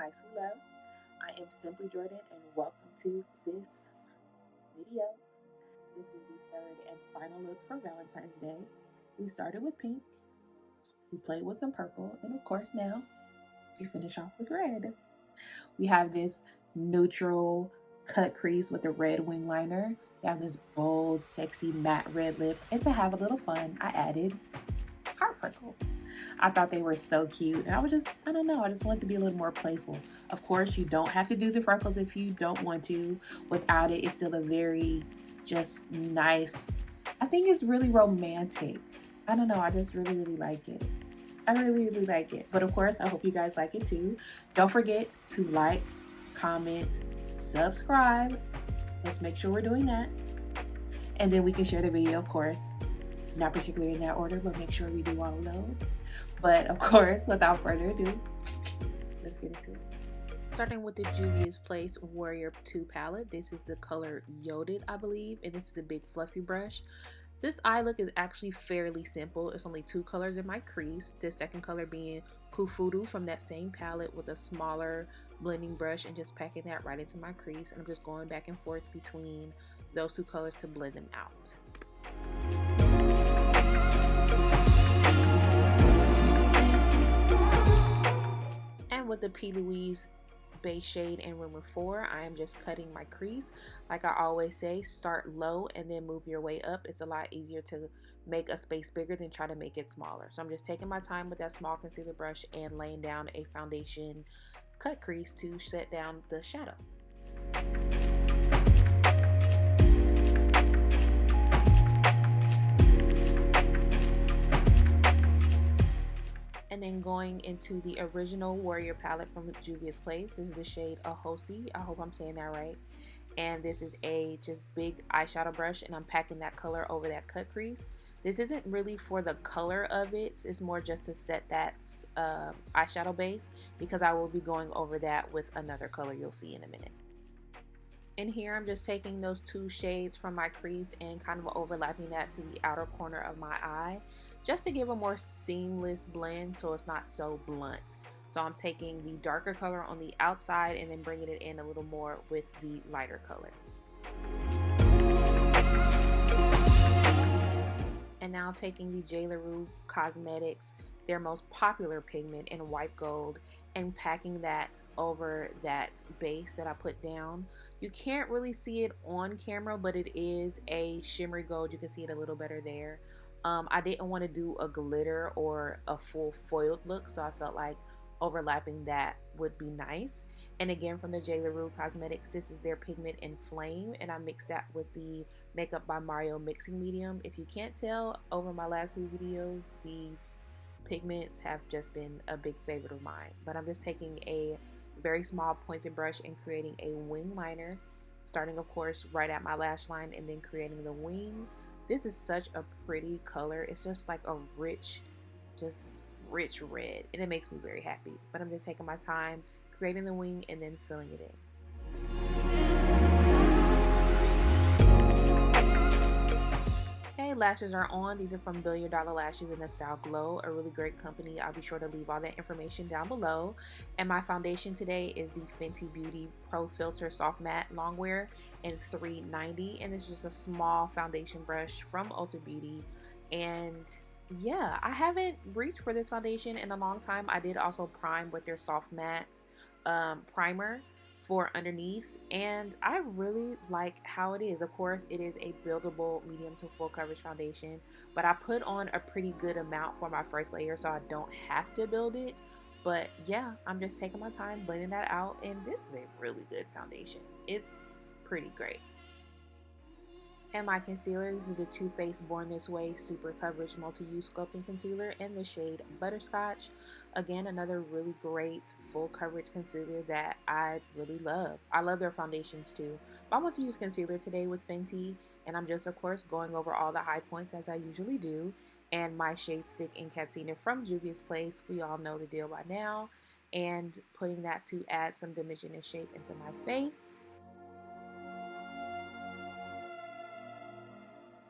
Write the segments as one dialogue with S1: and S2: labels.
S1: Hi, sweet loves. I am Simply Jordan, and welcome to this video. This is the third and final look for Valentine's Day. We started with pink, we played with some purple, and of course now we finish off with red. We have this neutral cut crease with a red wing liner. We have this bold, sexy matte red lip, and to have a little fun, I added heart freckles. I thought they were so cute, and I don't know, I just wanted to be a little more playful. Of course, you don't have to do the freckles if you don't want to. Without it, it's still a very just nice, I think it's really romantic. I don't know, I just really like it. I really like it. But of course, I hope you guys like it too. Don't forget to like, comment, subscribe. Let's make sure we're doing that. And then we can share the video, of course. Not particularly in that order, but make sure we do all of those. But of course, without further ado, let's get into it. Starting with the Juvia's Place Warrior 2 palette. This is the color Yoded, I believe, and this is a big fluffy brush. This eye look is actually fairly simple. It's only two colors in my crease. The second color being Kufudu from that same palette with a smaller blending brush and just packing that right into my crease. And I'm just going back and forth between those two colors to blend them out. And with the P. Louise base shade in Rumour 4, I am just cutting my crease. Like I always say, start low and then move your way up. It's a lot easier to make a space bigger than try to make it smaller. So I'm just taking my time with that small concealer brush and laying down a foundation cut crease to set down the shadow. And then going into the original Warrior palette from Juvia's Place. This is the shade Ahosi. I hope I'm saying that right. And this is a just big eyeshadow brush, and I'm packing that color over that cut crease. This isn't really for the color of it. It's more just to set that eyeshadow base, because I will be going over that with another color you'll see in a minute. And here I'm just taking those two shades from my crease and kind of overlapping that to the outer corner of my eye, just to give a more seamless blend so it's not so blunt. So I'm taking the darker color on the outside and then bringing it in a little more with the lighter color. And now taking the JLaRue Cosmetics, their most popular pigment in white gold, and packing that over that base that I put down. You can't really see it on camera, but it is a shimmery gold. You can see it a little better there. I didn't want to do a glitter or a full foiled look, so I felt like overlapping that would be nice. And again, from the JLaRue Cosmetics, this is their pigment in Flame, and I mixed that with the Makeup by Mario mixing medium. If you can't tell, over my last few videos, these pigments have just been a big favorite of mine. But I'm just taking a very small pointed brush and creating a wing liner, starting of course right at my lash line and then creating the wing. This is such a pretty color. It's just like a rich red, and it makes me very happy. But I'm just taking my time creating the wing and then filling it in. Okay, lashes are on. These are from Billiard Dollar Lashes in the style Glow, a really great company. I'll be sure to leave all that information down below. And my foundation today is the Fenty Beauty Pro Filt'r Soft Matte Longwear in 390, and it's just a small foundation brush from Ulta Beauty. And yeah, I haven't reached for this foundation in a long time. I did also prime with their soft matte primer for underneath, and I really like how it is. Of course, it is a buildable medium to full coverage foundation, but I put on a pretty good amount for my first layer, so I don't have to build it. But yeah, I'm just taking my time blending that out, and this is a really good foundation. It's pretty great. And my concealer, this is the Too Faced Born This Way Super Coverage Multi-Use Sculpting Concealer in the shade Butterscotch. Again, another really great full coverage concealer that I really love. I love their foundations too. But I want to use concealer today with Fenty, and I'm just of course going over all the high points as I usually do. And my shade stick in Katina from Juvia's Place, we all know the deal by now. And putting that to add some dimension and shape into my face.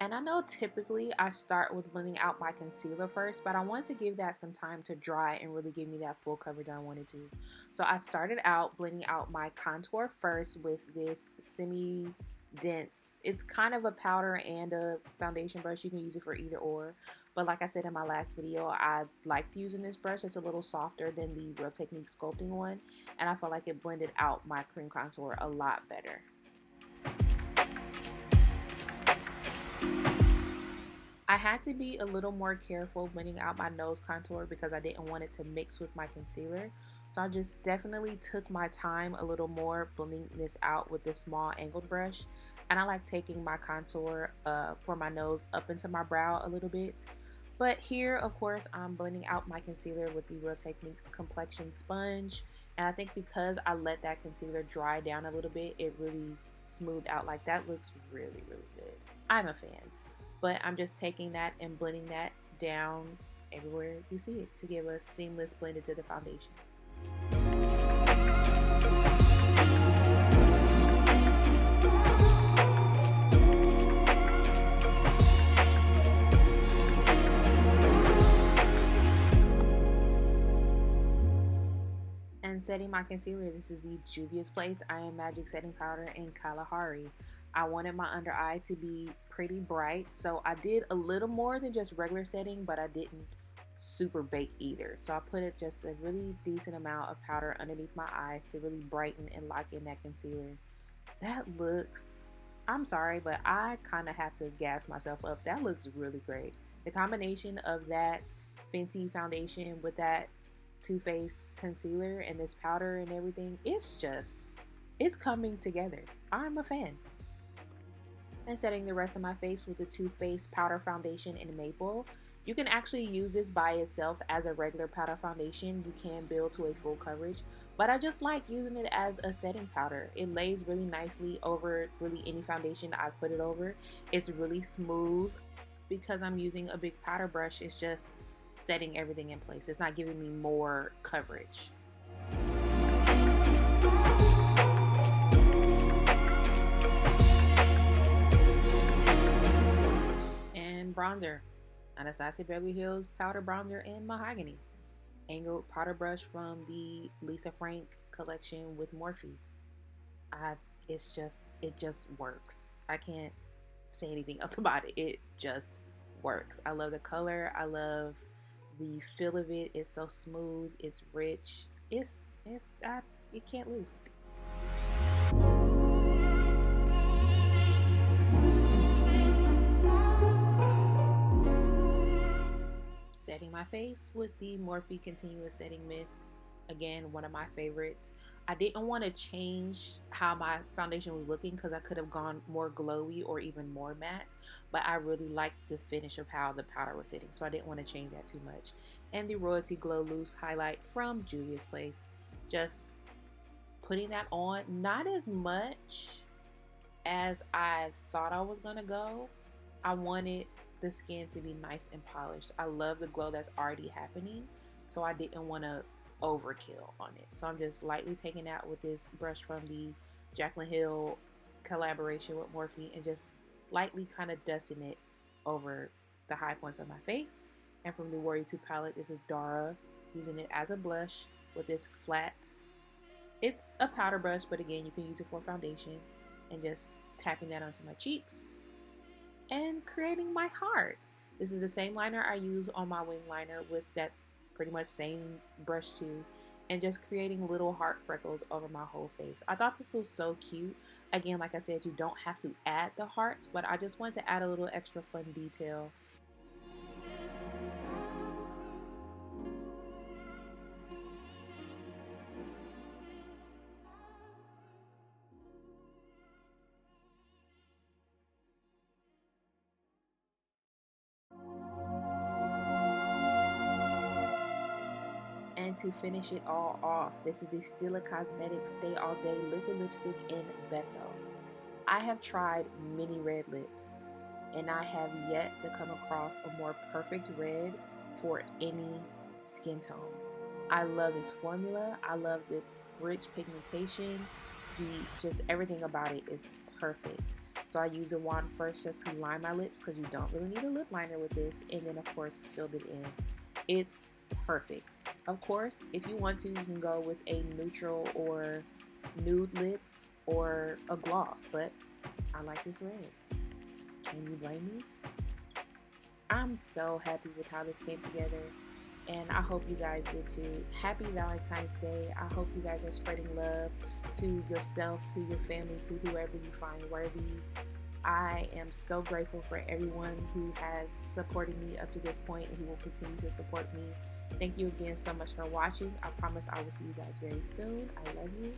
S1: And I know typically I start with blending out my concealer first, but I want to give that some time to dry and really give me that full coverage I wanted to. So I started out blending out my contour first with this semi-dense, it's kind of a powder and a foundation brush. You can use it for either or. But like I said in my last video, I liked using this brush. It's a little softer than the Real Technique sculpting one. And I felt like it blended out my cream contour a lot better. I had to be a little more careful blending out my nose contour because I didn't want it to mix with my concealer. So I just definitely took my time a little more blending this out with this small angled brush. And I like taking my contour for my nose up into my brow a little bit. But here, of course, I'm blending out my concealer with the Real Techniques Complexion Sponge. And I think because I let that concealer dry down a little bit, it really smoothed out. Like, that looks really, really good. I'm a fan. But I'm just taking that and blending that down everywhere you see it to give a seamless blend into the foundation. And setting my concealer, this is the Juvia's Place I Am Magic Setting Powder in Kalahari. I wanted my under eye to be pretty bright, so I did a little more than just regular setting, but I didn't super bake either. So I put just a really decent amount of powder underneath my eyes to really brighten and lock in that concealer. That looks, I'm sorry, but I kind of have to gas myself up. That looks really great. The combination of that Fenty foundation with that Too Faced concealer and this powder and everything, it's coming together. I'm a fan. And setting the rest of my face with the Too Faced powder foundation in Maple. You can actually use this by itself as a regular powder foundation. You can build to a full coverage, but I just like using it as a setting powder. It lays really nicely over really any foundation I put it over. It's really smooth. Because I'm using a big powder brush, it's just setting everything in place. It's not giving me more coverage. And bronzer, Anastasia Beverly Hills powder bronzer in Mahogany. Angled powder brush from the Lisa Frank collection with Morphe. It just works. I can't say anything else about it. It just works. I love the color. I love the feel of it. It's so smooth. It's rich. You can't lose. Setting my face with the Morphe Continuous Setting Mist. Again, one of my favorites. I didn't want to change how my foundation was looking because I could have gone more glowy or even more matte, but I really liked the finish of how the powder was sitting, so I didn't want to change that too much. And the Royalty Glow Loose highlight from Juvia's Place. Just putting that on, not as much as I thought I was gonna go. I wanted the skin to be nice and polished. I love the glow that's already happening, so I didn't want to overkill on it. So I'm just lightly taking that with this brush from the Jaclyn Hill collaboration with Morphe and just lightly kind of dusting it over the high points of my face. And from the Warrior 2 palette, this is Dara, using it as a blush with this flat, it's a powder brush, but again, you can use it for foundation, and just tapping that onto my cheeks and creating my heart. This is the same liner I use on my wing liner with that pretty much same brush too, and just creating little heart freckles over my whole face. I thought this was so cute. Again, like I said, you don't have to add the hearts, but I just wanted to add a little extra fun detail. And to finish it all off, this is the Stila Cosmetics Stay All Day Liquid Lipstick in Beso. I have tried many red lips, and I have yet to come across a more perfect red for any skin tone. I love this formula. I love the rich pigmentation. Just everything about it is perfect. So I used a wand first just to line my lips, because you don't really need a lip liner with this, and then of course filled it in. It's perfect. Of course, if you want to, you can go with a neutral or nude lip or a gloss, but I like this red. Can you blame me? I'm so happy with how this came together, and I hope you guys did too. Happy Valentine's Day. I hope you guys are spreading love to yourself, to your family, to whoever you find worthy. I am so grateful for everyone who has supported me up to this point and who will continue to support me. Thank you again so much for watching. I promise I will see you guys very soon. I love you.